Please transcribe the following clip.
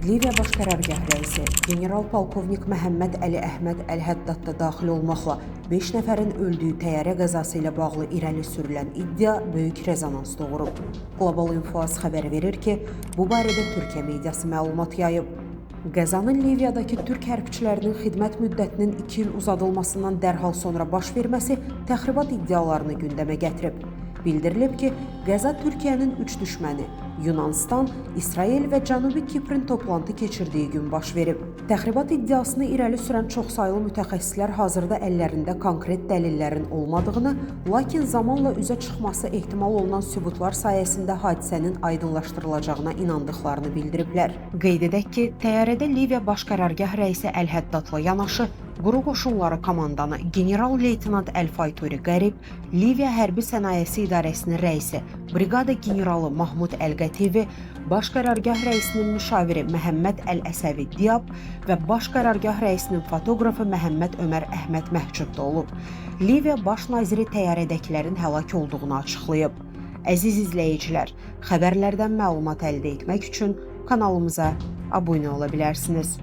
Liviya Baş Qərargah rəisi general-polkovnik Məhəmməd Əli Əhməd Əl-Həddad da daxil olmaqla 5 nəfərin öldüyü təyyarə qəzası ilə bağlı irəli sürülən iddia böyük rezonans doğurub. Global Info xəbər verir ki, bu barədə Türkiyə mediası məlumat yayıb. Qəzanın Liviyadakı türk hərbçilərinin xidmət müddətinin 2 il uzadılmasından dərhal sonra baş verməsi təxribat iddialarını gündəmə gətirib. Bildirilib ki, qəza Türkiyənin 3 düşməni Yunanistan, İsrail və Cənubi Kiprın toplantı keçirdiyi gün baş verib. Təxribat iddiasını irəli sürən çoxsaylı mütəxəssislər hazırda əllərində konkret dəlillərin olmadığını, lakin zamanla üzə çıxması ehtimal olunan sübutlar sayəsində hadisənin aydınlaşdırılacağına inandıqlarını bildiriblər. Qeyd edək ki, təyyarədə Liviya Baş Qərargah rəisi Əl-Həddadla yanaşı Quru Qoşunları komandanı general-leytenant Əl-Fayturi Qərib, Liviya Hərbi Sənayesi İdarəsinin rəisi briqada generalı Mahmud Əl-Qətivi, Baş Qərargah rəisinin müşaviri Məhəmməd Əl-Əsəvi Diyab və Baş Qərargah rəisinin fotoqrafı Məhəmməd Ömər Əhməd məhcubda olub. Liviya Baş Naziri təyyarədəkilərin həlak olduğunu açıqlayıb. Əziz izləyicilər, xəbərlərdən məlumat əldə etmək üçün kanalımıza abunə ola bilərsiniz.